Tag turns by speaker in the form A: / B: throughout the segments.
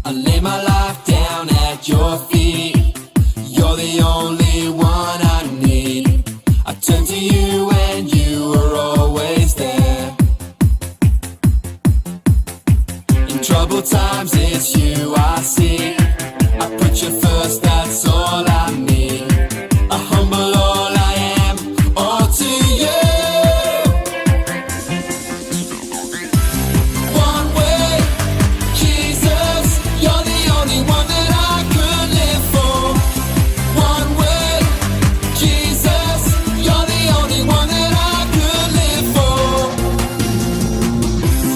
A: I lay my life down at your feet. You're the only one I need. I turn to you and you are always there. In troubled times it's you I see. I put you first, that's all I need. A humble all I am, all to you. One way, Jesus, you're the only one that I could live for. One way, Jesus, you're the only one that I could live for.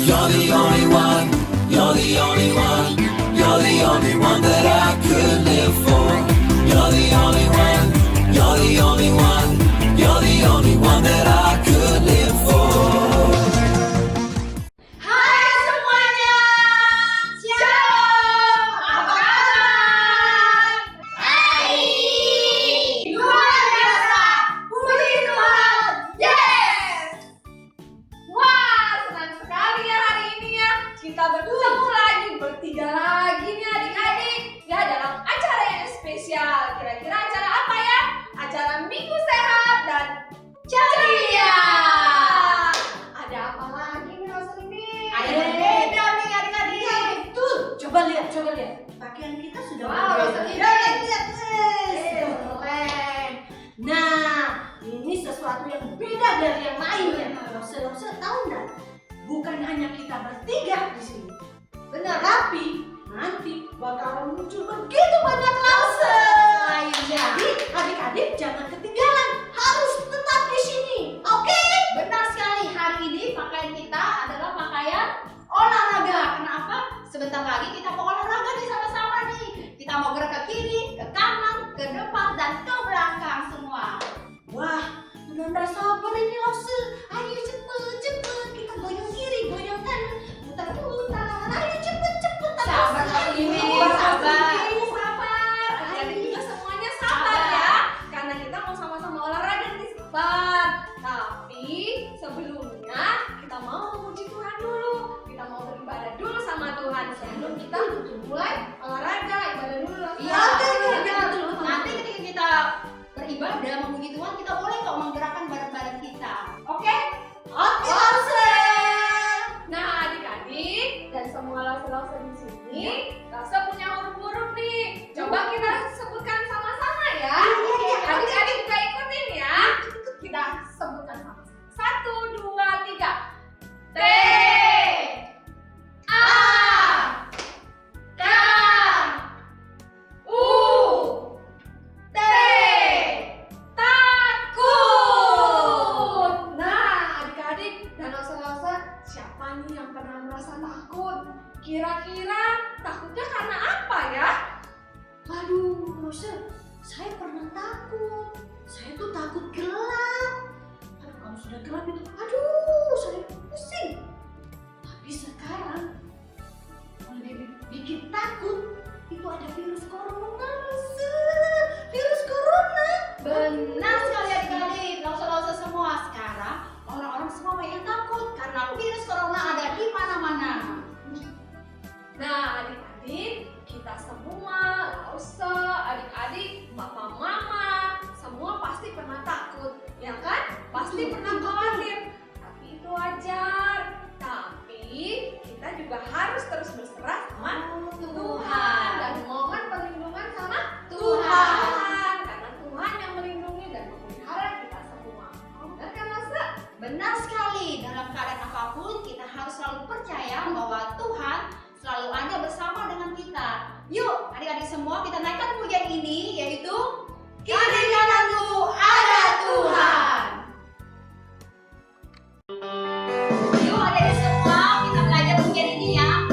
A: You're the only one, you're the only one, you're the only one that I could live for. You're the only one, you're the only one, you're the only one that I could live for.
B: Hai semuanya, Shalom, apa kabar? Baik, luar biasa, puji Tuhan, yes! Wah, senang sekali ya hari ini ya, kita bertemu lagi, bertiga lagi nih adik-adik, ya dalam acara yang spesial. Kira-kira acara apa ya? Acara Minggu Sehat dan Ceria. Ada apa lagi nih Rosa ini? Ada yang beda nih adik-adik. Tuh, coba lihat. Pakaian kita sudah berbeda. Lihat. Keren. Nah, ini sesuatu yang beda dari yang lainnya. Rosa tahu nggak? Bukan hanya kita bertiga di sini. Benar. Tapi nanti bakalan muncul begitu banyak langsung. Jadi adik-adik jangan ketinggalan, harus tetap di sini. Oke? Benar sekali. Hari ini pakaian kita adalah pakaian olahraga. Kenapa? Sebentar lagi kita mau olahraga nih sama-sama nih. Kita mau gerak ke kiri, ke kanan, ke depan dan ke belakang semua. Wah, benar sabar ini langsung. Ayo cepet kita goyang kiri, goyang kanan, muter-muter. Ayo cepet. Sabar ini, sabar. Adik-adik juga semuanya sabar ya, karena kita mau sama-sama olahraga nih sabar. Tapi sebelumnya kita mau memuji Tuhan dulu. Kita mau beribadah dulu sama Tuhan sebelum kita mulai olahraga, ibadah dulu. Iya. Nanti ketika kita beribadah memuji Tuhan, kita boleh kok menggerakkan badan-badan kita. Oke? Oke, nah adik-adik dan semua lause-lause di sini, lause punya huruf-huruf nih. Coba kita sebutkan sama-sama ya. Adik-adik juga ikutin ya. Kita sebutkan sama-sama. 1, 2, 3. T, A, K, U, T. Takut. Nah adik-adik dan lause-lause, siapa nih yang pernah merasa takut? Kira-kira takutnya karena apa ya? Aduh, Rosa, saya pernah takut. Saya tuh takut gelap. Aduh, kalau sudah gelap itu, aduh, saya pusing. Tapi sekarang, yang bikin takut itu ada virus corona, Rosa. Virus corona. Benar sekali adik-adik, lause-lause semua. Sekarang orang-orang semua banyak takut karena virus corona ada di mana-mana. Nah adik-adik, kita semua, lause, adik-adik, bapak mama, semua pasti pernah takut, ya kan? Pasti pernah khawatir, tapi itu wajar. Tapi kita juga harus terus berserah sama Tuhan dan mohon perlindungan sama Tuhan, karena Tuhan yang melindungi dan memelihara kita semua. Benar kan Lause? Benar sekali. Dalam keadaan apapun kita harus selalu percaya bahwa Tuhan selalu ada bersama dengan kita. Yuk adik-adik semua, kita naikkan pujian ini, yaitu Kiri kananku ada Tuhan. Yuk adik-adik semua, kita belajar pujian ini ya.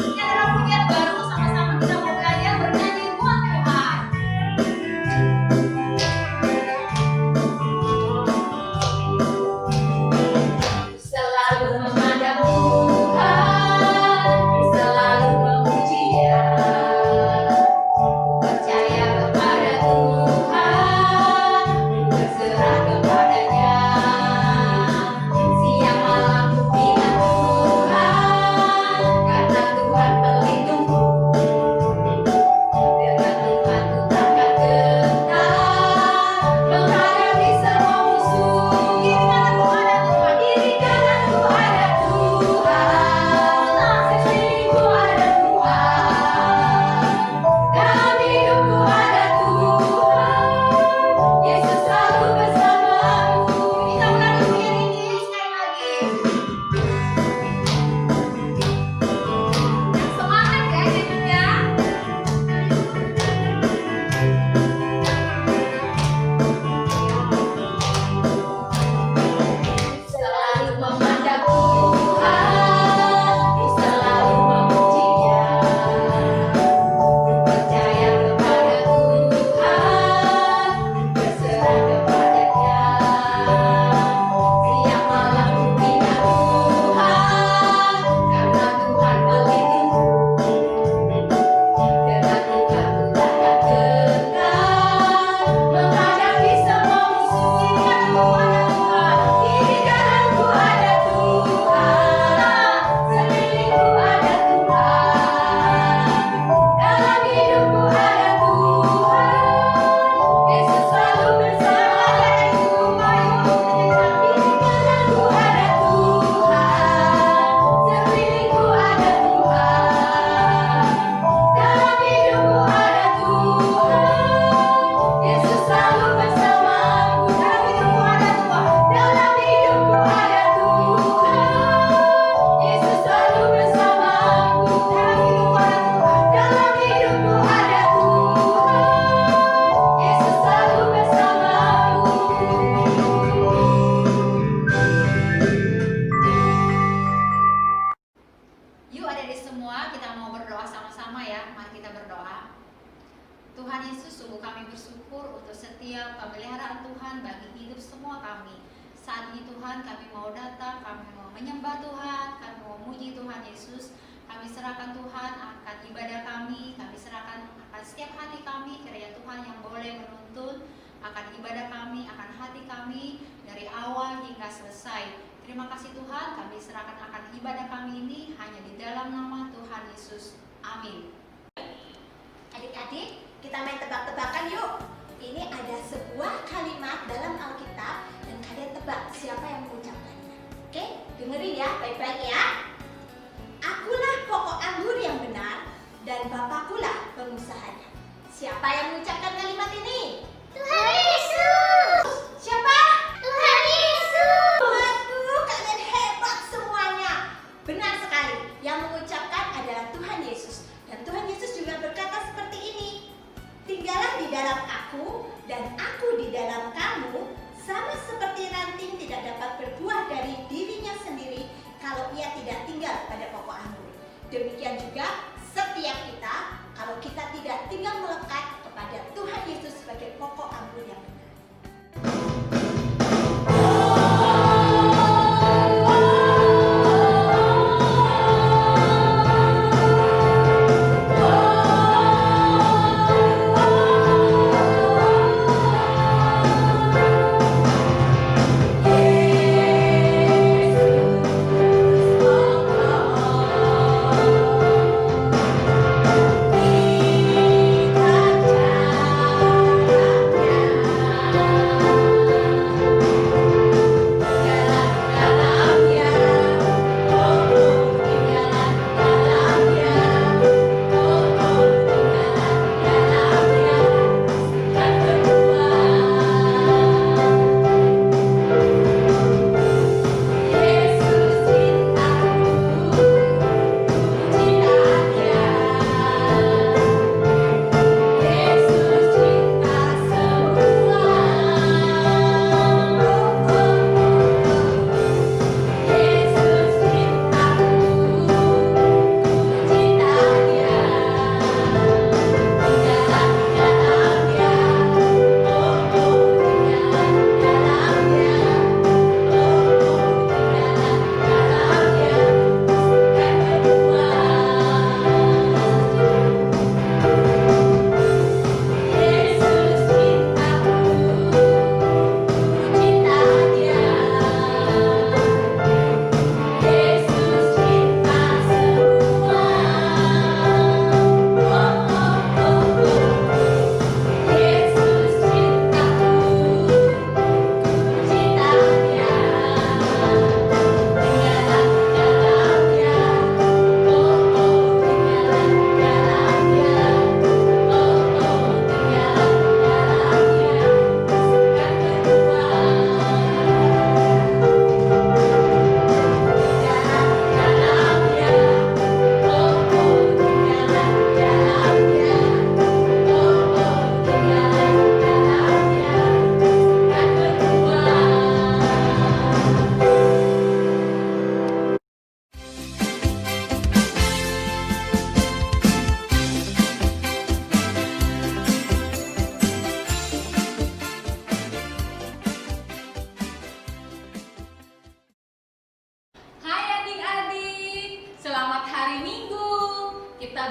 C: semua, kita mau berdoa sama-sama ya. Mari kita berdoa. Tuhan Yesus, sungguh kami bersyukur untuk setiap pemeliharaan Tuhan bagi hidup semua kami. Saat ini Tuhan, kami mau datang, kami mau menyembah Tuhan, kami mau memuji Tuhan Yesus. Kami serahkan Tuhan akan ibadah kami serahkan akan setiap hati kami, kiranya Tuhan yang boleh menuntun akan ibadah kami, akan hati kami dari awal hingga selesai. Terima kasih Tuhan, kami serahkan akan ibadah kami ini hanya di dalam nama Tuhan Yesus. Amin.
D: Adik-adik, kita main tebak-tebakan yuk. Ini ada sebuah kalimat dalam Alkitab dan kalian tebak siapa yang mengucapkannya. Oke, dengerin ya, baik-baik ya. Akulah pokok anggur yang benar dan Bapakkulah pengusahanya. Siapa yang mengucapkan kalimat ini?
E: Tuhan Yesus.
D: Siapa?
E: Tuhan Yesus.
D: Waduh, kalian hebat semuanya. Benar sekali, yang mengucapkan adalah Tuhan Yesus. Dan Tuhan Yesus juga berkata seperti ini. Tinggallah di dalam aku dan aku di dalam kamu, sama seperti ranting tidak dapat berbuah dari dirinya sendiri kalau ia tidak tinggal pada pokok anggur. Demikian juga setiap kita, kalau kita tidak tinggal melekat kepada Tuhan Yesus sebagai pokok anggur yang benar.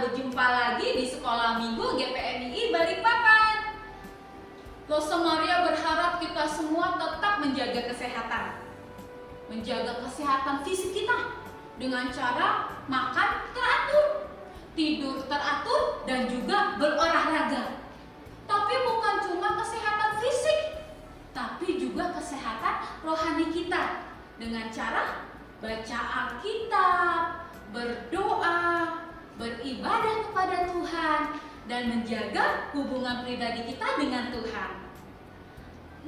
C: berjumpa lagi di Sekolah Minggu GPNI Balikpapan. Rosa Maria berharap kita semua tetap menjaga kesehatan. Menjaga kesehatan fisik kita dengan cara makan teratur, tidur teratur, dan juga berolahraga. Tapi bukan cuma kesehatan fisik, tapi juga kesehatan rohani kita dengan cara baca Alkitab, berdoa, beribadah kepada Tuhan, dan menjaga hubungan pribadi kita dengan Tuhan.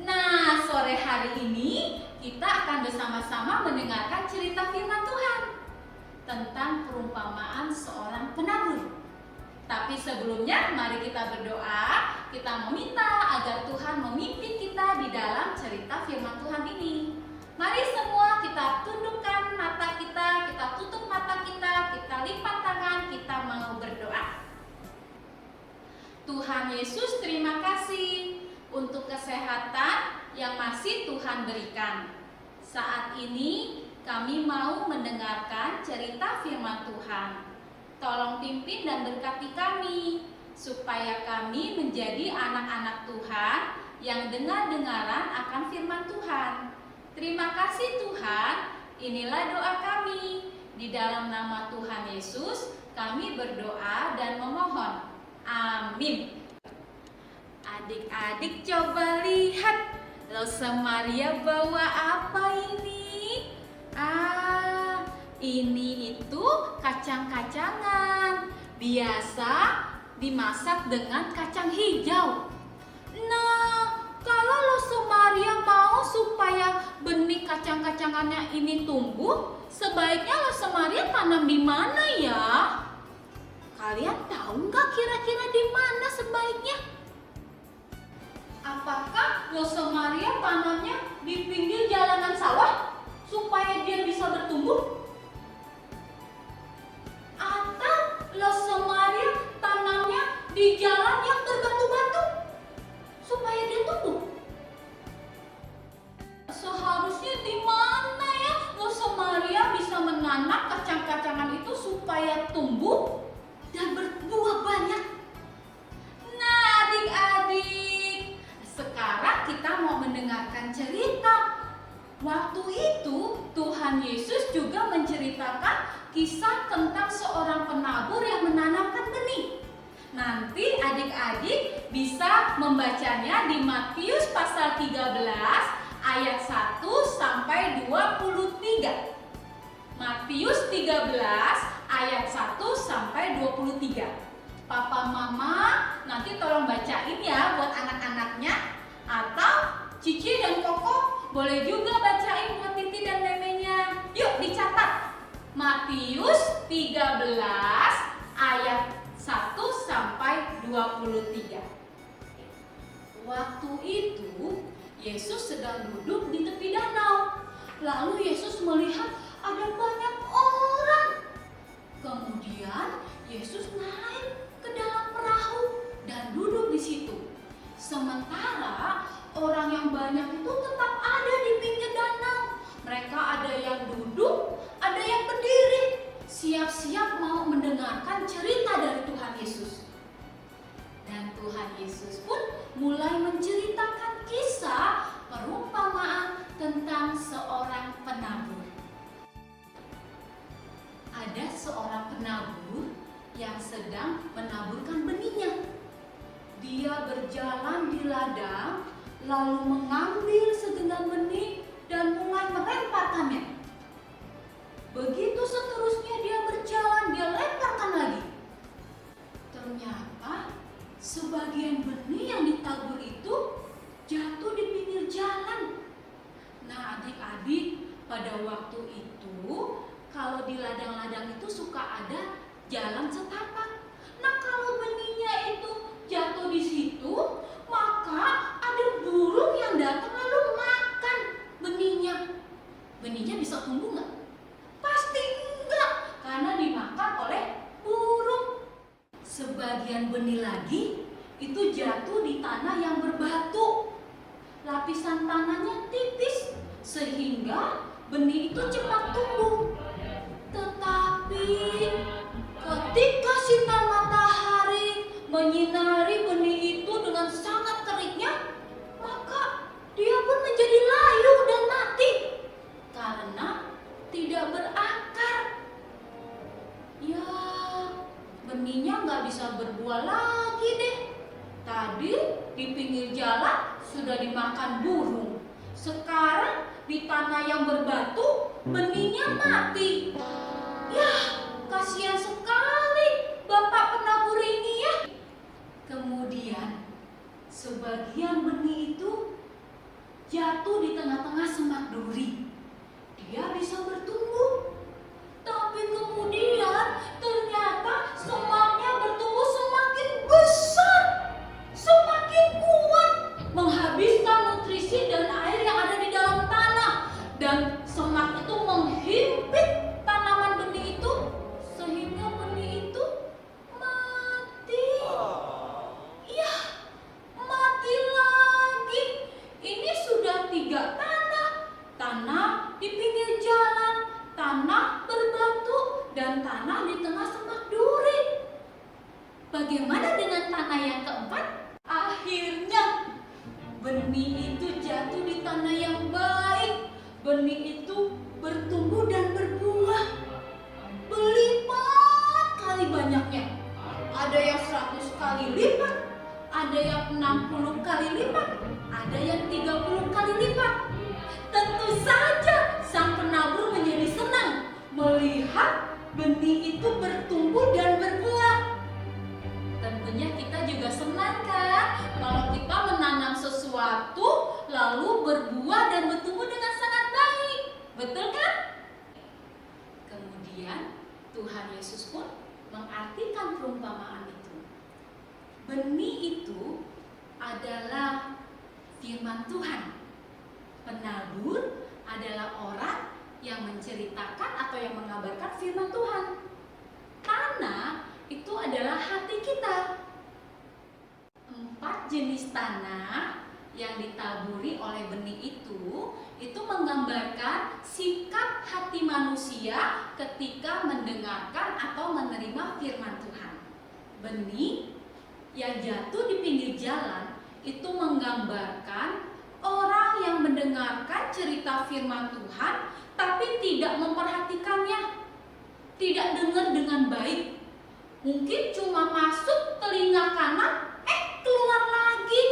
C: Nah, sore hari ini kita akan bersama-sama mendengarkan cerita firman Tuhan tentang perumpamaan seorang penabur. Tapi sebelumnya mari kita berdoa, kita meminta agar Tuhan memimpin kita di dalam cerita firman Tuhan ini. Mari semua kita tundukkan mata kita tutup mata kita lipat tangan, Tuhan Yesus, terima kasih untuk kesehatan yang masih Tuhan berikan. Saat ini kami mau mendengarkan cerita firman Tuhan. Tolong pimpin dan berkati kami, supaya kami menjadi anak-anak Tuhan yang dengar-dengaran akan firman Tuhan. Terima kasih Tuhan, inilah doa kami. Di dalam nama Tuhan Yesus, kami berdoa dan memohon. Amin. Adik-adik coba lihat, Rosa Maria bawa apa ini? Ini itu kacang-kacangan. Biasa dimasak dengan kacang hijau. Nah, kalau Rosa Maria mau supaya benih kacang-kacangannya ini tumbuh, sebaiknya Rosa Maria tanam di mana ya? Kalian tahu nggak kira-kira di mana sebaiknya? Apakah Rosa Maria tanamnya di pinggir jalanan sawah supaya dia bisa bertumbuh? Atau Rosa Maria tanamnya di jalan yang berbatu-batu supaya dia tumbuh? Seharusnya di mana ya Rosa Maria bisa menanam kacang-kacangan itu supaya tumbuh dan berbuah banyak? Nah, adik-adik, sekarang kita mau mendengarkan cerita. Waktu itu Tuhan Yesus juga menceritakan kisah tentang seorang penabur yang menanamkan benih. Nanti adik-adik bisa membacanya di Matius pasal 13 ayat 1 sampai 23. Matius 13 ayat 1 sampai 23. Papa Mama nanti tolong bacain ya buat anak-anaknya, atau Cici dan Koko boleh juga bacain buat Titi dan Memenya. Yuk dicatat. Matius 13 ayat 1 sampai 23. Waktu itu Yesus sedang duduk di tepi danau. Lalu Yesus melihat ada banyak orang. Kemudian Yesus naik ke dalam perahu dan duduk di situ. Sementara orang yang banyak itu tetap ada di pinggir danau. Mereka ada yang duduk, ada yang berdiri, siap-siap mau mendengarkan cerita dari Tuhan Yesus. Dan Tuhan Yesus pun mulai menceritakan kisah perumpamaan tentang seorang penabur. Ada seorang penabur yang sedang menaburkan benihnya. Dia berjalan di ladang, lalu mengambil segenggam benih dan mulai melemparkannya. Begitu seterusnya dia berjalan, dia lemparkan lagi. Ternyata sebagian benih yang ditabur itu jatuh di pinggir jalan. Nah, adik-adik, pada waktu itu kalau di ladang-ladang itu suka ada jalan setapak. Nah, kalau benihnya itu jatuh di situ, maka ada burung yang datang lalu makan benihnya. Benihnya bisa tumbuh nggak? Pasti enggak, karena dimakan oleh burung. Sebagian benih lagi itu jatuh di tanah yang berbatu. Lapisan tanahnya tipis sehingga benih itu cepat tumbuh. Tetapi ketika sinar matahari menyinari benih itu dengan sangat teriknya, maka dia pun menjadi layu dan mati karena tidak berakar. Ya, benihnya nggak bisa berbuah lagi deh. Tadi di pinggir jalan sudah dimakan burung. Sekarang di tanah yang berbatu benihnya mati. Ya, kasihan sekali Bapak penabur ini ya. Kemudian sebagian benih itu jatuh di tengah-tengah semak duri. Dia bisa bertumbuh. Tapi kemudian ternyata semaknya bertumbuh semakin besar, semakin kuat, menghabiskan nutrisi dan air yang ada di dalam tanah. Dan semak itu menghimpit tanaman benih itu sehingga benih itu mati. Ya, tengah semak duri. Bagaimana dengan tanah yang keempat? Akhirnya benih itu jatuh di tanah yang baik. Benih itu bertumbuh dan berbuah berlipat kali banyaknya. Ada yang 100 kali lipat, ada yang 60 kali lipat, ada yang 30 kali lipat. Tentu saja sang penabur menjadi senang melihat benih itu bertumbuh dan berbuah. Tentunya kita juga senang kan kalau kita menanam sesuatu lalu berbuah dan bertumbuh dengan sangat baik. Betul kan? Kemudian Tuhan Yesus pun mengartikan perumpamaan itu. Benih itu adalah firman Tuhan. Penabur adalah orang yang menceritakan atau yang mengabarkan firman Tuhan. Tanah itu adalah hati kita. 4 jenis tanah yang ditaburi oleh benih itu menggambarkan sikap hati manusia ketika mendengarkan atau menerima firman Tuhan. Benih yang jatuh di pinggir jalan itu menggambarkan orang yang mendengarkan cerita firman Tuhan tapi tidak memperhatikannya, tidak dengar dengan baik. Mungkin cuma masuk telinga kanan, keluar lagi.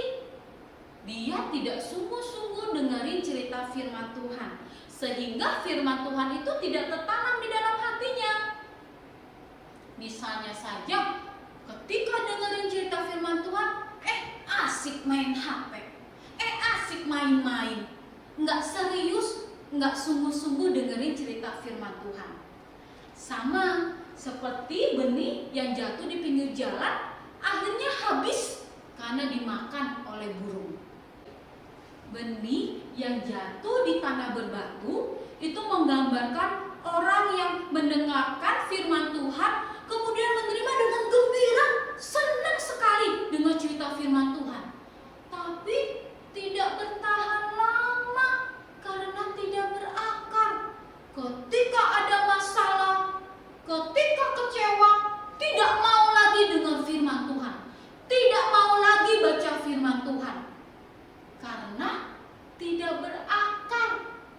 C: Dia tidak sungguh-sungguh dengerin cerita firman Tuhan, sehingga firman Tuhan itu tidak tertanam di dalam hatinya. Misalnya saja, ketika dengerin cerita firman Tuhan, asik main HP, asik main-main, nggak serius, nggak sungguh-sungguh dengerin cerita firman Tuhan. Sama seperti benih yang jatuh di pinggir jalan, akhirnya habis karena dimakan oleh burung. Benih yang jatuh di tanah berbatu itu menggambarkan orang yang mendengarkan firman Tuhan kemudian menerima dengan gembira, senang sekali dengan cerita firman Tuhan. Tapi tidak bertahan lama karena tidak berakar. Ketika ada masalah, ketika kecewa, tidak mau lagi dengar firman Tuhan, tidak mau lagi baca firman Tuhan, karena tidak berakar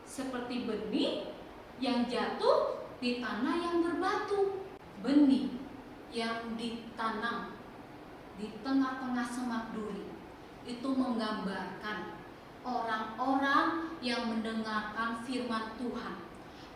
C: seperti benih yang jatuh di tanah yang berbatu. Benih yang ditanam di tengah-tengah semak duri itu menggambarkan orang-orang yang mendengarkan firman Tuhan,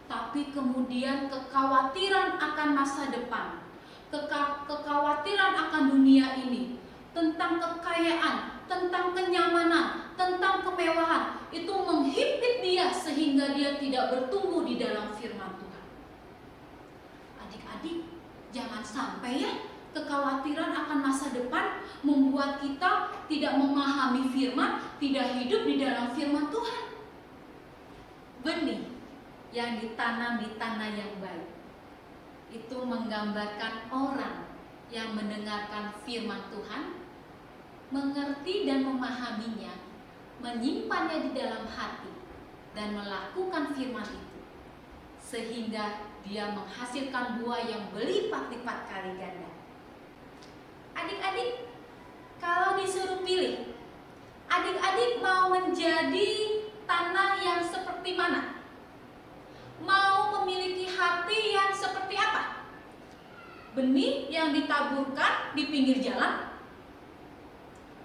C: tapi kemudian kekhawatiran akan masa depan, kekhawatiran akan dunia ini, tentang kekayaan, tentang kenyamanan, tentang kemewahan, itu menghimpit dia sehingga dia tidak bertumbuh di dalam firman Tuhan. Adik-adik, jangan sampai ya kekhawatiran akan masa depan membuat kita tidak memahami firman, tidak hidup di dalam firman Tuhan. Benih yang ditanam di tanah yang baik itu menggambarkan orang yang mendengarkan firman Tuhan, mengerti dan memahaminya, menyimpannya di dalam hati dan melakukan firman itu, sehingga dia menghasilkan buah yang berlipat-lipat kali ganda. Adik-adik, kalau disuruh pilih, adik-adik mau menjadi tanah yang seperti mana? Mau memiliki hati yang seperti apa? Benih yang ditaburkan di pinggir jalan,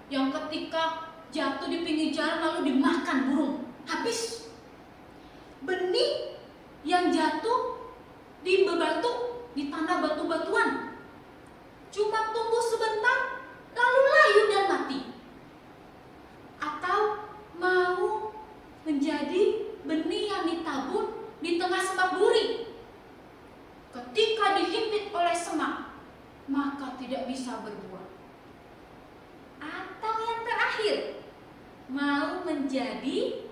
C: yang ketika jatuh di pinggir jalan lalu dimakan burung, habis. Benih yang jatuh di bebatu, di tanah batu-batuan, cuma tumbuh sebentar lalu layu dan mati. Atau mau menjadi benih yang ditabur di tengah semak duri, ketika dihimpit oleh semak maka tidak bisa berbuah. Atau yang terakhir, mau menjadi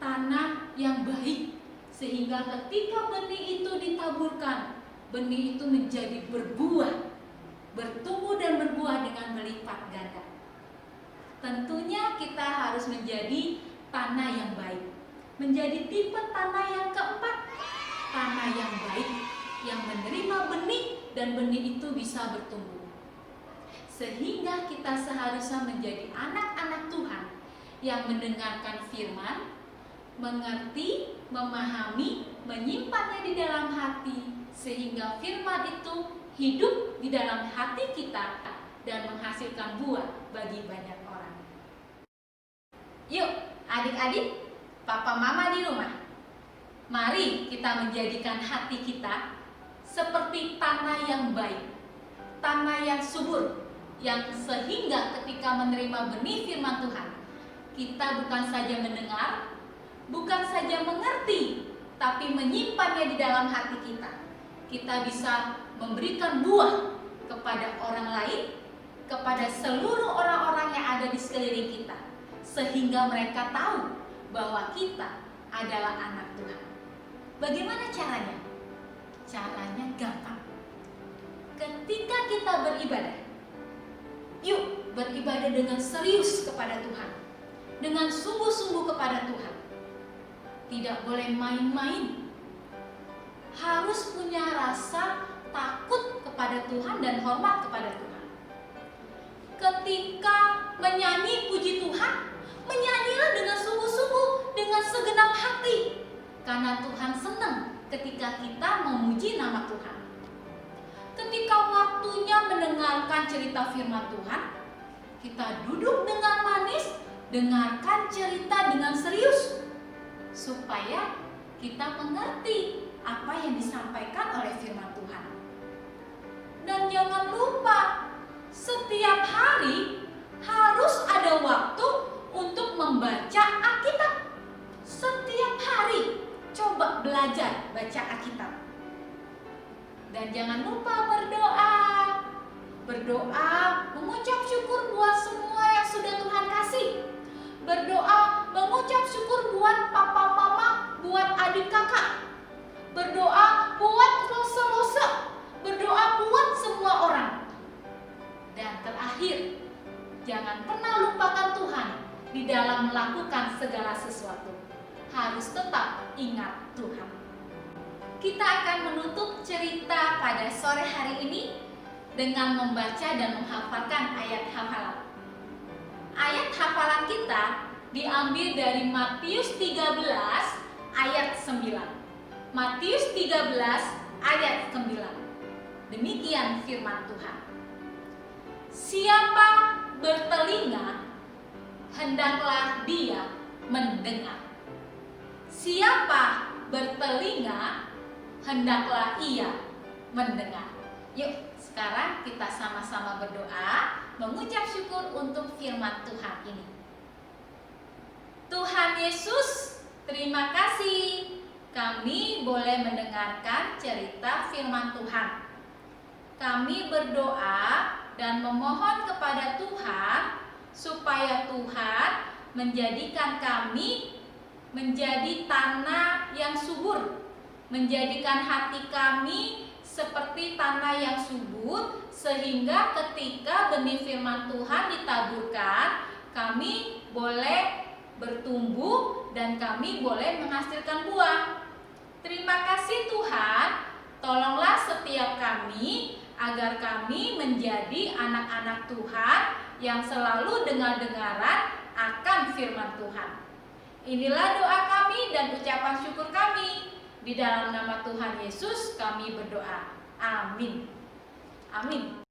C: tanah yang baik, sehingga ketika benih itu ditaburkan, benih itu menjadi berbuah, bertumbuh dan berbuah dengan melipat ganda. Tentunya kita harus menjadi tanah yang baik, menjadi tipe tanah yang keempat, tanah yang baik, yang menerima benih dan benih itu bisa bertumbuh. Sehingga kita seharusnya menjadi anak-anak Tuhan yang mendengarkan firman, mengerti, memahami, menyimpannya di dalam hati, sehingga firman itu hidup di dalam hati kita dan menghasilkan buah bagi banyak orang. Yuk adik-adik, papa mama di rumah, mari kita menjadikan hati kita seperti tanah yang baik, tanah yang subur, yang sehingga ketika menerima benih firman Tuhan, kita bukan saja mendengar, bukan saja mengerti, tapi menyimpannya di dalam hati kita. Kita bisa memberikan buah kepada orang lain, kepada seluruh orang-orang yang ada di sekeliling kita, sehingga mereka tahu bahwa kita adalah anak Tuhan. Bagaimana caranya? Caranya gampang. Ketika kita beribadah, yuk beribadah dengan serius kepada Tuhan, dengan sungguh-sungguh kepada Tuhan. Tidak boleh main-main. Harus punya rasa takut kepada Tuhan dan hormat kepada Tuhan. Ketika menyanyi puji Tuhan, menyanyilah dengan sungguh-sungguh, dengan segenap hati. Karena Tuhan senang ketika kita memuji nama Tuhan. Ketika waktunya mendengarkan cerita firman Tuhan, kita duduk dengan manis, dengarkan cerita dengan serius, supaya kita mengerti apa yang disampaikan oleh firman Tuhan. Dan jangan lupa, setiap hari harus ada waktu untuk membaca Alkitab. Setiap hari coba belajar baca Alkitab. Dan jangan lupa berdoa. Berdoa, mengucap syukur buat semua yang sudah Tuhan kasih. Berdoa, mengucap syukur buat papa mama, buat adik kakak. Berdoa buat lose-lose. Berdoa buat semua orang. Dan terakhir, jangan pernah lupakan Tuhan di dalam melakukan segala sesuatu. Harus tetap ingat Tuhan. Kita akan menutup cerita pada sore hari ini dengan membaca dan menghafalkan ayat hafalan. Ayat hafalan kita diambil dari Matius 13 ayat 9. Matius 13 ayat 9. Demikian firman Tuhan. Siapa bertelinga, hendaklah dia mendengar. Siapa bertelinga, hendaklah ia mendengar. Yuk, sekarang kita sama-sama berdoa, mengucap syukur untuk firman Tuhan ini. Tuhan Yesus, terima kasih kami boleh mendengarkan cerita firman Tuhan. Kami berdoa dan memohon kepada Tuhan supaya Tuhan menjadikan kami menjadi tanah yang subur, menjadikan hati kami seperti tanah yang subur, sehingga ketika benih firman Tuhan ditaburkan, kami boleh bertumbuh dan kami boleh menghasilkan buah. Terima kasih Tuhan, tolonglah setiap kami agar kami menjadi anak-anak Tuhan yang selalu dengar-dengaran akan firman Tuhan. Inilah doa kami dan ucapan syukur kami. Di dalam nama Tuhan Yesus kami berdoa. Amin. Amin.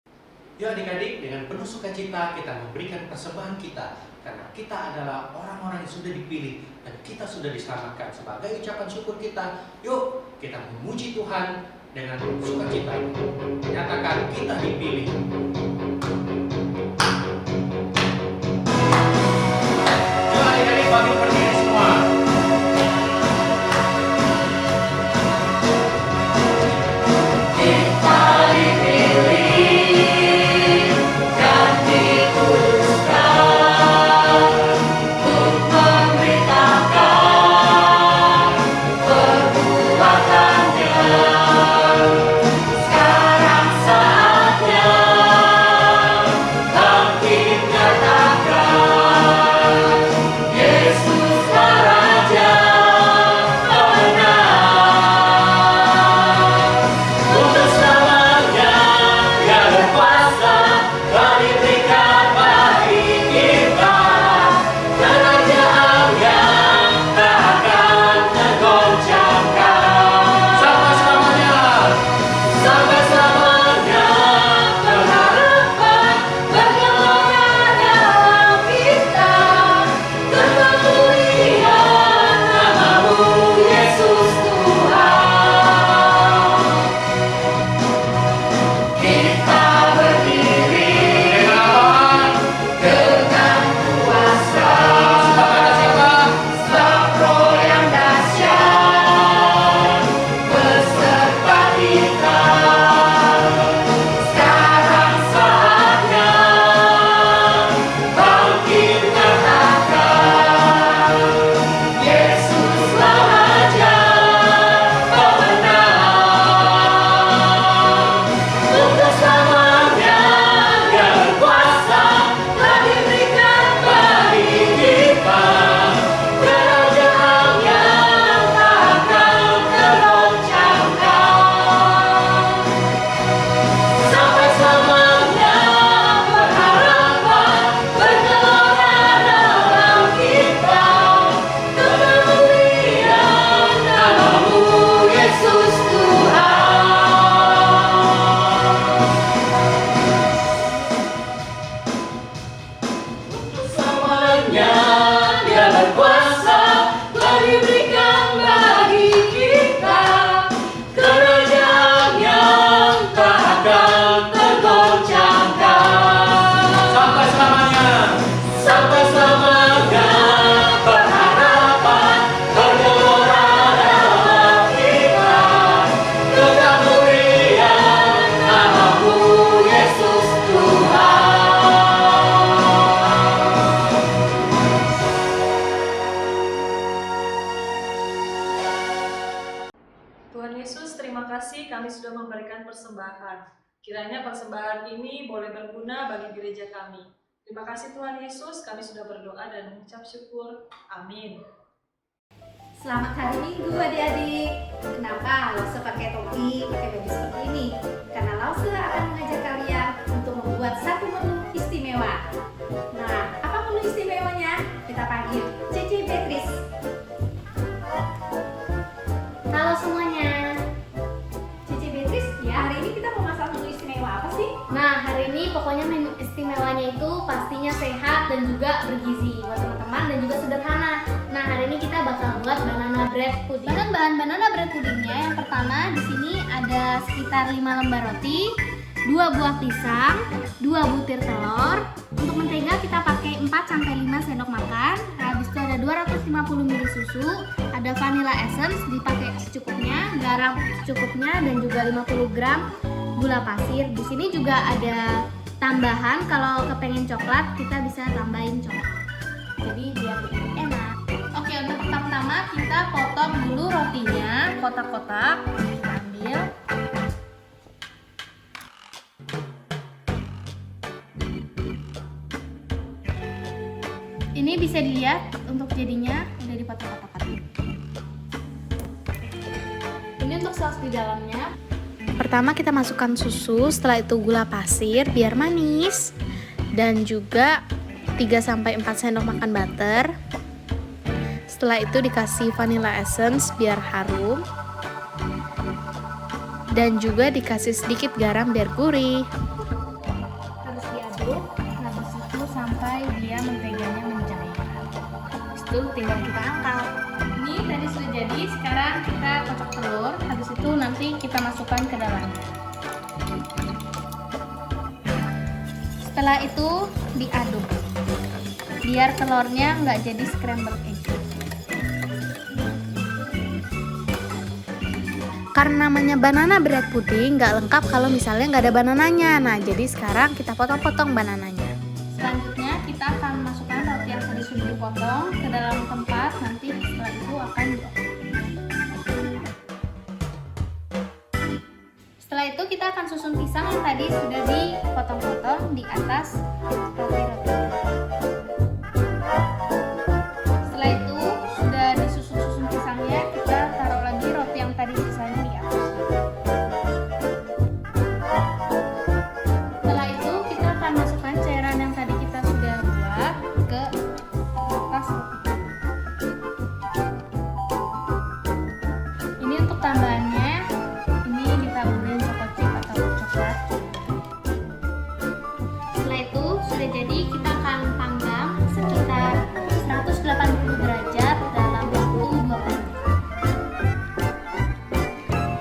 F: Ya adik-adik, dengan penuh sukacita kita memberikan persembahan kita, karena kita adalah orang-orang yang sudah dipilih dan kita sudah diselamatkan. Sebagai ucapan syukur kita, yuk kita memuji Tuhan dengan sukacita. Nyatakan kita dipilih. Yuk adik-adik, bagi berdiri semua.
A: Sekarang saatnya
G: persembahan. Kiranya persembahan ini boleh berguna bagi gereja kami. Terima kasih Tuhan Yesus, kami sudah berdoa dan mengucap syukur. Amin.
H: Selamat hari Minggu adik-adik. Kenapa Lause pakai topi, pakai baju seperti ini? Karena Lause akan mengajak kalian untuk membuat satu menu istimewa. Nah, apa menu istimewanya? Kita panggil Cici Beatrice.
E: Halo semuanya.
H: Cici Beatrice, ya hari ini kita mau masak menu istimewa apa sih?
E: Nah, hari ini pokoknya menu istimewanya itu pastinya sehat dan juga bergizi buat teman-teman dan juga sederhana. Nah, hari ini kita bakal buat banana bread pudding. Bahan banana bread puddingnya yang pertama di sini ada sekitar 5 lembar roti, 2 buah pisang, 2 butir telur. Untuk mentega kita pakai 4-5 sendok makan. Habis itu ada 250 ml susu, ada vanilla essence dipakai secukupnya, garam secukupnya dan juga 50 gram gula pasir. Di sini juga ada tambahan kalau kepengen coklat kita bisa tambahin coklat. Jadi biar lebih enak. Oke, untuk pertama-tama kita potong dulu rotinya kotak-kotak. Kita ambil. Ini bisa dilihat untuk jadinya udah dipotong kotak-kotak. Ini untuk saus di dalamnya. Pertama kita masukkan susu, setelah itu gula pasir biar manis, dan juga 3-4 sendok makan butter. Setelah itu dikasih vanilla essence biar harum, dan juga dikasih sedikit garam biar gurih. Terus diaduk, habis itu sampai dia menteganya mencair. Habis itu tinggal kita angkat. Ini tadi sudah jadi, sekarang kita kocok telur. Habis itu nanti kita masukkan ke dalam. Setelah itu diaduk biar telurnya nggak jadi scrambled egg. Karena namanya banana bread pudding, nggak lengkap kalau misalnya nggak ada banananya. Nah, jadi sekarang kita potong-potong banananya. Selanjutnya kita akan masukkan roti yang tadi sudah dipotong ke dalam tempat. Nanti setelah itu akan diolah. Setelah itu kita akan susun pisang yang tadi sudah dipotong-potong di atas roti-roti. Setelah itu sudah disusun pisangnya, kita taruh lagi roti yang tadi sisanya di atas. Setelah itu kita akan masukkan cairan yang tadi kita sudah buat ke atas roti. Ini untuk tambahannya, ini ditaburin chocolate chip atau coklat. Setelah itu sudah jadi, kita akan panggang sekitar 180 derajat dalam waktu 2 menit.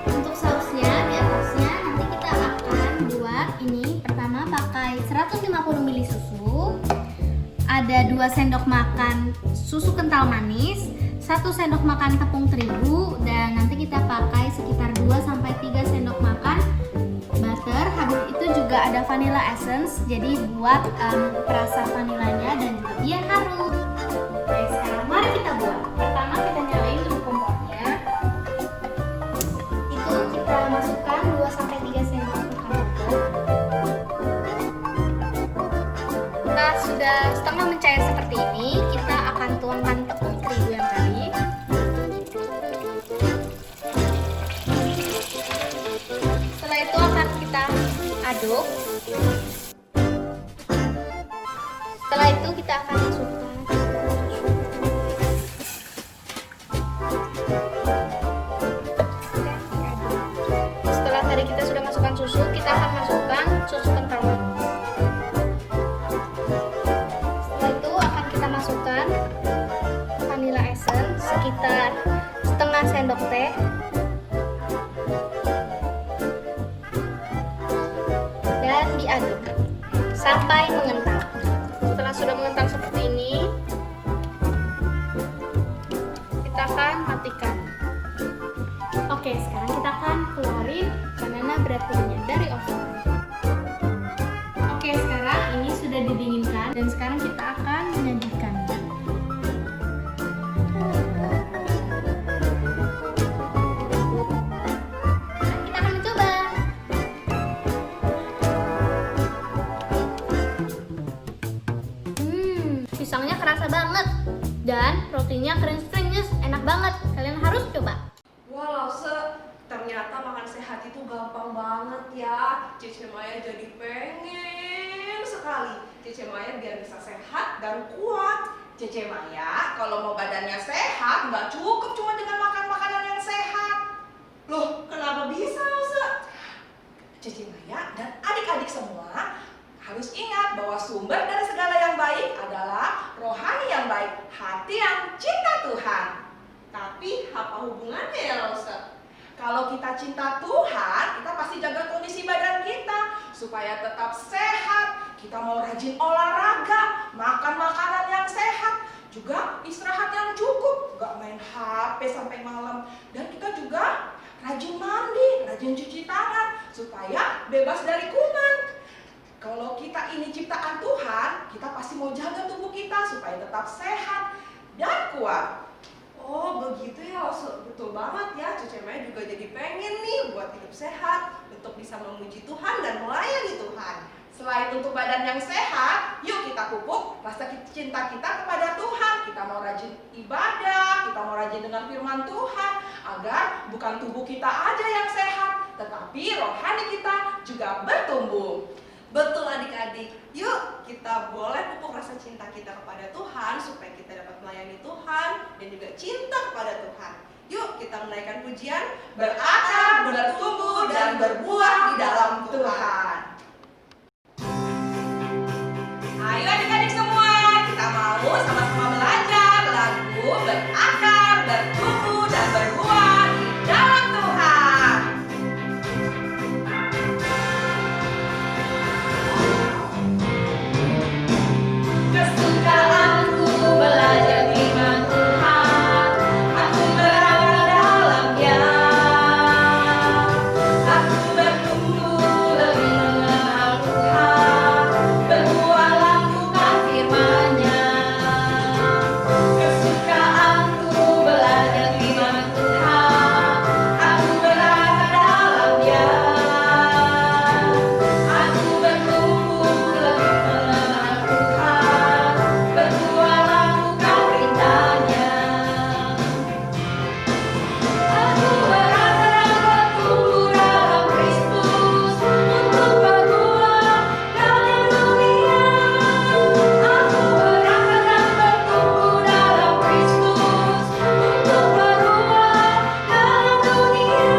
E: Untuk sausnya di atasnya nanti kita akan buat ini. Pertama pakai 150 ml susu, ada 2 sendok makan susu kental manis, 1 sendok makan tepung terigu, dan nanti kita pakai sekitar 2-3 sendok makan butter. Habis itu juga ada vanilla essence, jadi buat perasa vanilanya dan juga biar harum. Oke, sekarang mari kita buat. Pertama kita nyalain dulu kompornya. Itu kita masukkan 2-3 sendok makan butter. Kita sudah setengah mencair seperti ini, kita akan tuangkan tepung terigu yang tadi. Setelah itu akan kita aduk. Setelah itu kita akan masukkan setelah tadi kita sudah masukkan susu, kita akan masukkan susu kental manis. Setelah itu akan kita masukkan vanilla essence sekitar setengah sendok teh. Dan diaduk sampai mengental. Setelah sudah mengental seperti ini, kita akan matikan. Oke, sekarang kita akan keluarin banana bread puddingnya dari oven. Oke, sekarang ini sudah didinginkan dan sekarang kita akan menyajikannya. Kita akan mencoba. rotinya keren-kerennyes, enak banget. Kalian harus coba.
I: Wah, Lause, ternyata makan sehat itu gampang banget ya. Cece Maya jadi pengen sekali Cece Maya biar bisa sehat dan kuat. Cece Maya kalau mau badannya sehat nggak cukup cuma dengan makan makanan yang sehat. Loh, kenapa bisa, Lause? Cece Maya dan adik-adik semua harus ingat bahwa sumber dari segala yang baik adalah rohani yang baik, hati yang cinta Tuhan. Tapi apa hubungannya ya, Lause? Kalau kita cinta Tuhan, kita pasti jaga kondisi badan kita supaya tetap sehat. Kita mau rajin olahraga, makan makanan yang sehat, juga istirahat yang cukup, gak main HP sampai malam. Dan kita juga rajin mandi, rajin cuci tangan supaya bebas dari kuman. Kalau kita ini ciptaan Tuhan, kita pasti mau jaga tubuh kita supaya tetap sehat dan kuat. Oh begitu ya, betul banget ya. Cece Maya juga jadi pengen nih buat hidup sehat, untuk bisa memuji Tuhan dan melayani Tuhan. Selain untuk badan yang sehat, yuk kita pupuk rasa cinta kita kepada Tuhan. Kita mau rajin ibadah, kita mau rajin dengan firman Tuhan, agar bukan tubuh kita aja yang sehat, tetapi rohani kita juga bertumbuh. Betul adik-adik, yuk kita boleh pupuk rasa cinta kita kepada Tuhan supaya kita dapat melayani Tuhan dan juga cinta kepada Tuhan. Yuk kita menaikkan pujian, berakar, bertumbuh, dan berbuah di dalam Tuhan. Ayo adik-adik semua, kita mau sama-sama belajar lagu berakar, bertumbuh, dan berbuah di dalam Tuhan.
C: Kesukaanku belajar firman Tuhan, aku berakar dalamnya. Aku bertumbuh lebih mengenal Tuhan, berbuah lakukan firman-Nya. Kesukaanku belajar firman Tuhan, aku berakar dalamnya. Aku bertumbuh lebih mengenal Tuhan, berbuah lakukan perintah-Nya. Aku berakar dan bertumbuh dalam Kristus untuk berbuah dalam dunia. Aku berakar dan bertumbuh dalam Kristus untuk berbuah dalam dunia.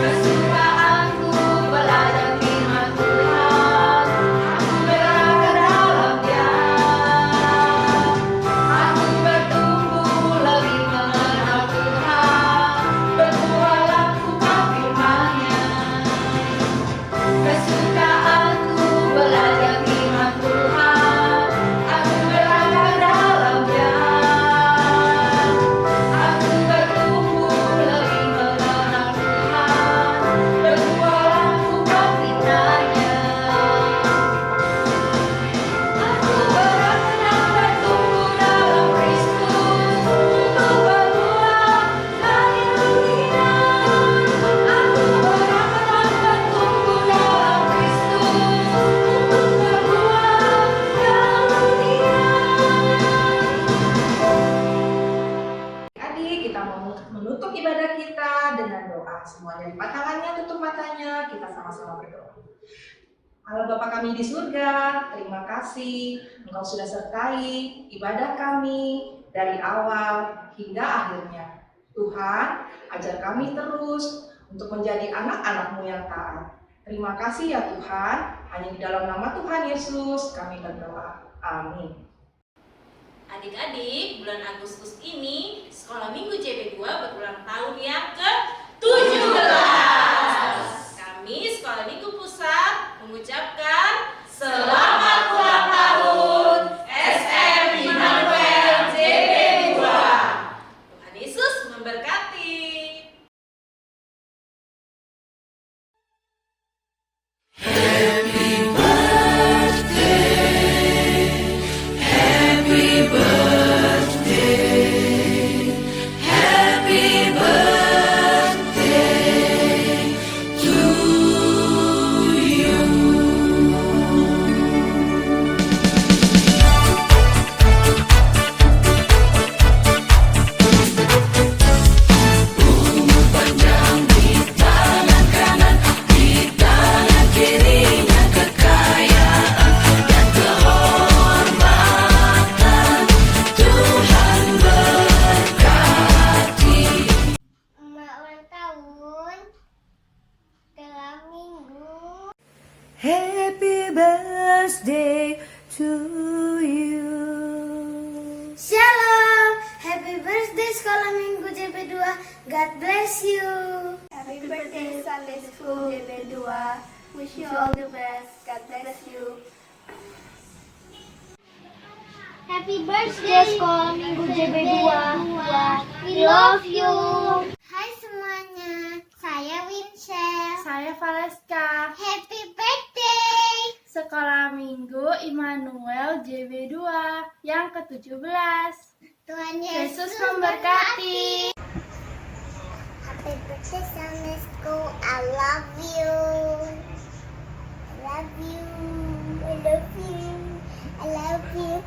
C: Kesukaanku belajar firman Tuhan, aku berakar dalamnya. Aku bertumbuh lebih mengenal Tuhan, berbuah lakukan firman-Nya. Kesukaanku belajar firman Tuhan, aku berakar dalamnya. Aku bertumbuh lebih mengenal Tuhan, berbuah lakukan firman-Nya. Aku berakar dan bertumbuh dalam Kristus untuk berbuah dari dunia. Aku berakar dan bertumbuh dalam Kristus untuk berbuah dalam dunia.
I: Adik, kita mau menutup ibadah kita dengan doa. Semuanya lipat tangannya, tutup matanya, kita sama-sama berdoa. Allah Bapa kami di surga, terima kasih Engkau sudah sertai ibadah kami dari awal hingga akhirnya. Tuhan, ajar kami terus untuk menjadi anak-anak-Mu yang taat. Terima kasih ya Tuhan, hanya di dalam nama Tuhan Yesus kami berdoa. Amin.
J: Adik-adik, bulan Agustus ini Sekolah Minggu JP2 berulang tahun yang ke-17. Kami Sekolah Minggu Pusat mengucapkan selamat ulang tahun SM Immanuel JP2. Tuhan Yesus memberkati.
A: Happy birthday, happy birthday, happy birthday.
K: Happy birthday to you.
E: Shalom, happy birthday Sekolah Minggu JP2. God bless you.
D: Happy birthday Sunday School JP2. Wish you all the best. God bless you.
E: Happy birthday Sekolah Minggu JP2. We love you. Hai semuanya, saya Winchell.
K: Saya Valeska.
E: Happy birthday.
K: Sekolah Minggu Immanuel JB2 yang ke-17.
E: Tuhan
K: Yesus memberkati.
E: Happy birthday Sunday School. I love you. I love you. I love you. I love you.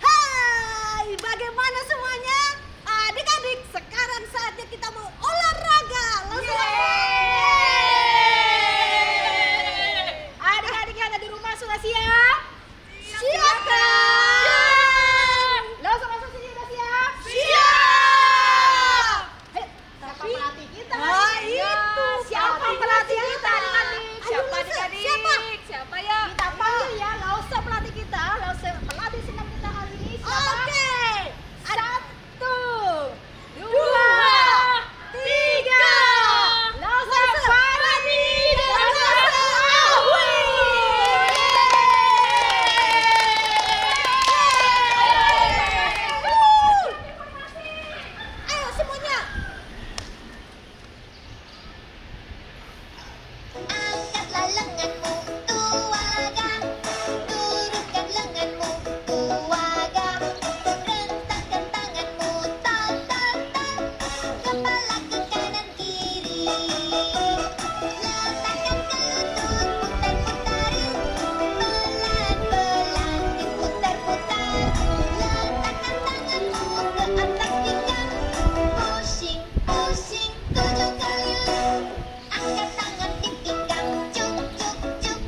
B: Hai, bagaimana semuanya? Adik-adik, sekarang saatnya kita mau olahraga. Adik-adik yang ada di rumah sudah siap? Siap kan? Langsung masuk sini, udah siap? Siap! Siapa pelatih kita? Itu. Siapa pelatih kita, adik-adik? Siapa adik-adik? Siapa ya? Kita panggil ya, nggak usah pelatih kita, nggak usah pelatih senam kita hari ini. Oke. 1, 2, 3. Langsung Faradi dan Awi. Ayo semuanya.
E: Angkatlah lenganmu, tuaga. Turunkan lenganmu, tuaga. Rentangkan tanganmu, tol, tol, tol. Kepala ke kanan kiri. Letakkan ke lutut, putar-putar. Pelan-pelan diputar-putar. Letakkan tanganmu ke atas pinggang. Pusing, pusing 7 kali. Angkat tangan di pinggang, cuk, cuk, cuk.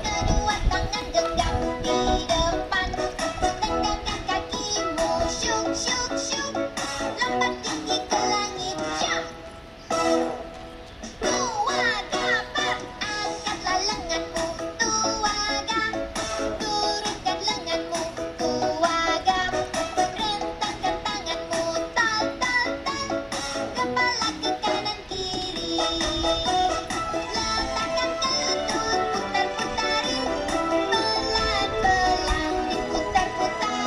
E: Kedua tangan genggam di depan. Tegakkan kakimu, syuk, syuk, syuk. Lompat tinggi ke langit, syuk. Tuaga, Pak. Angkatlah lenganmu, tuaga. Turunkan lenganmu, tuaga. Rentangkan tanganmu, tol, tol, tol. Kepala ke kanan kiri. Letakkan ke lutut, putar-putar. Pelan-pelan diputar-putar.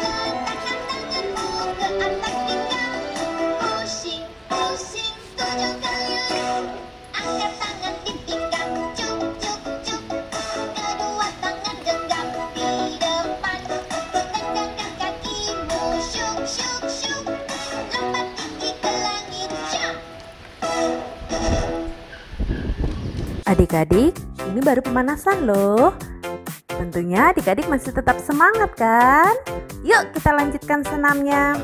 E: Letakkan tanganmu ke atas pinggang. Pusing, pusing 7 kali. Angkat tangan di pinggang, cuk, cuk, cuk. Kedua tangan genggam di depan. Tegakkan kakimu, syuk, syuk, syuk. Lompat tinggi ke langit, syuk.
K: Adik-adik, ini baru pemanasan loh. Tentunya adik-adik masih tetap semangat kan? Yuk kita lanjutkan senamnya.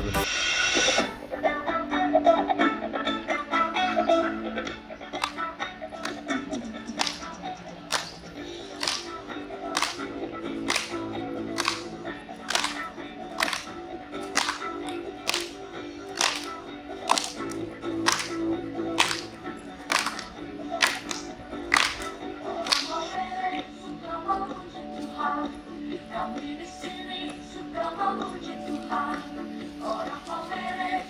A: Kami di sini suka memuji Tuhan. Orang Palmere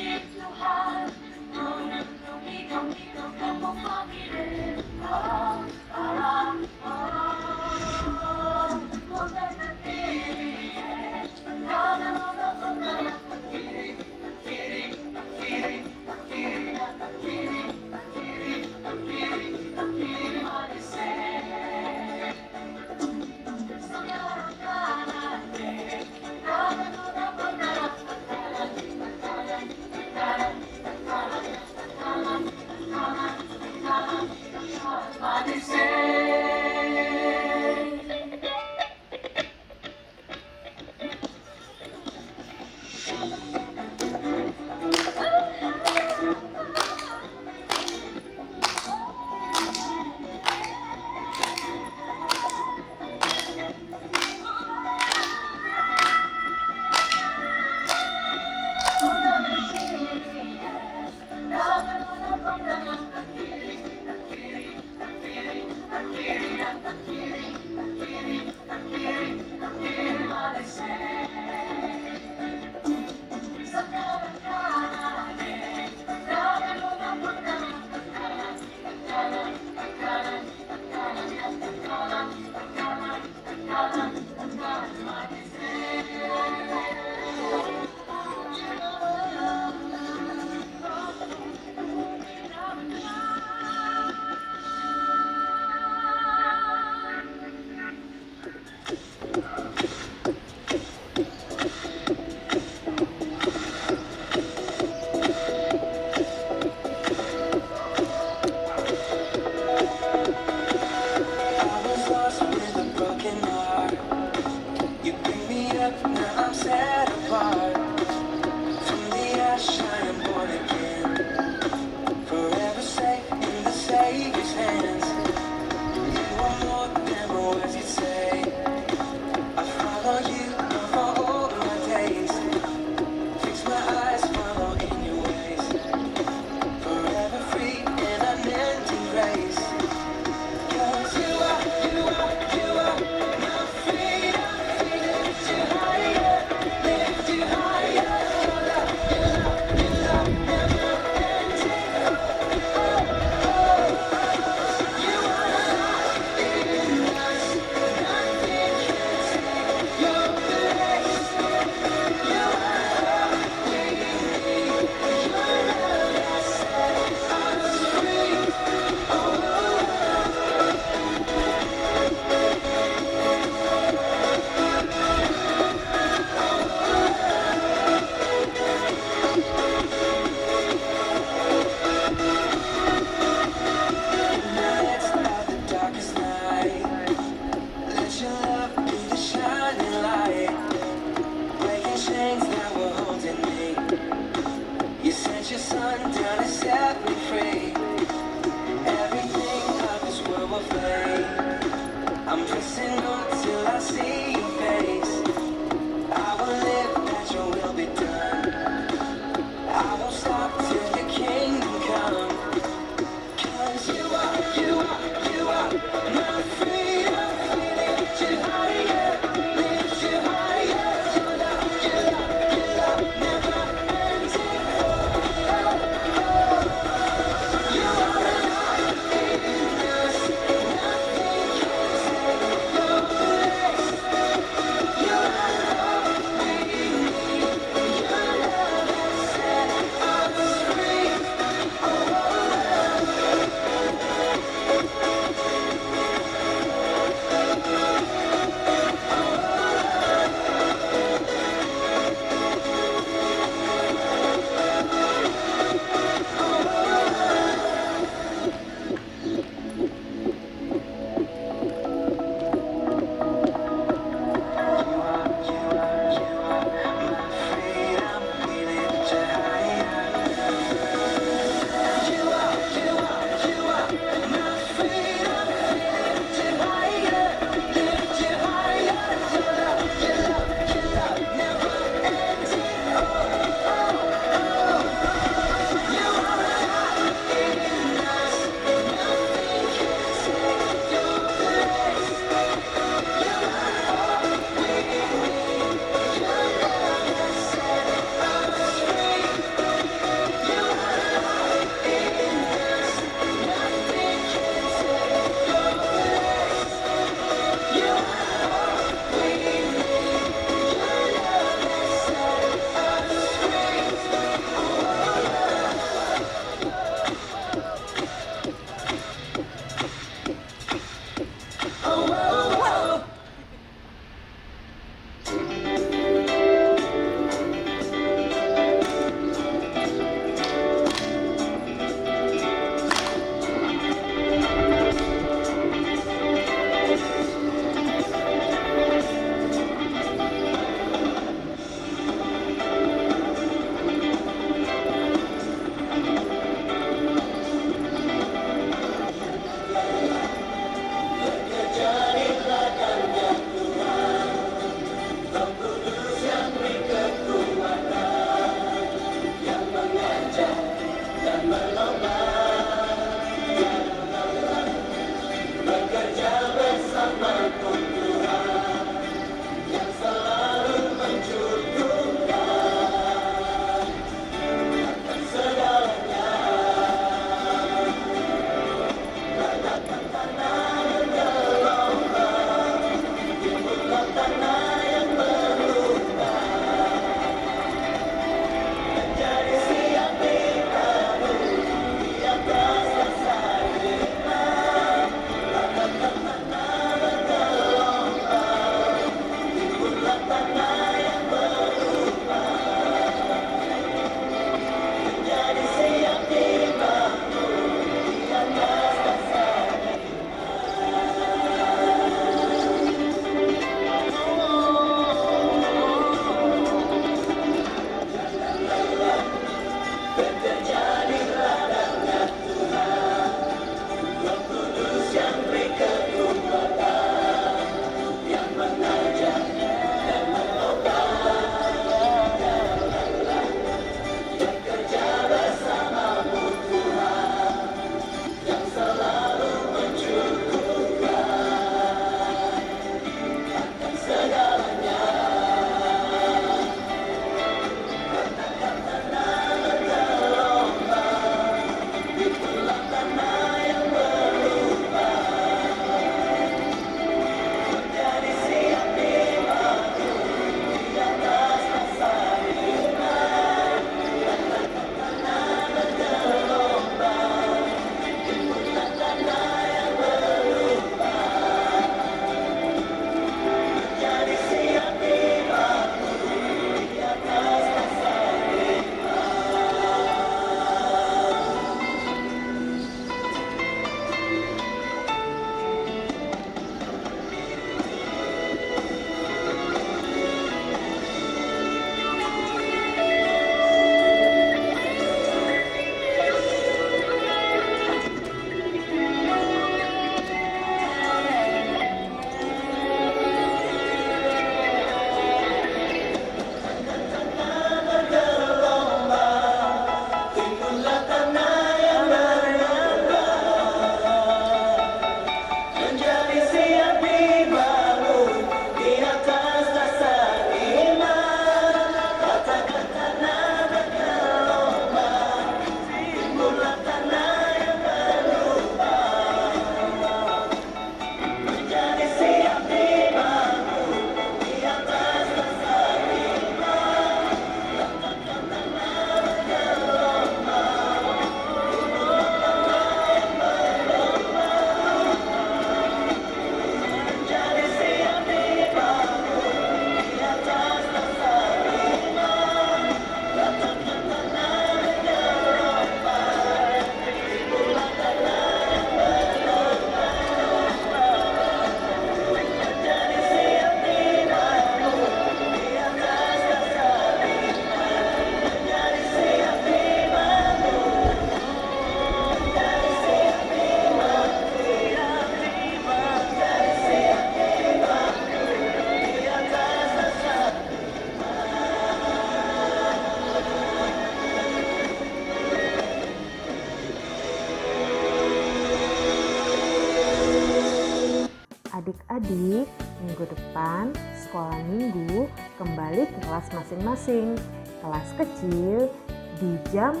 K: adik-adik, minggu depan sekolah minggu kembali ke kelas masing-masing. Kelas kecil di jam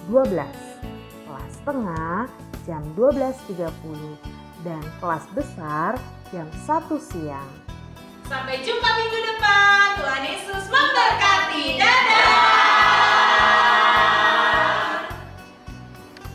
K: 12, kelas tengah jam 12.30, dan kelas besar jam 1 siang.
J: Sampai jumpa minggu depan. Tuhan Yesus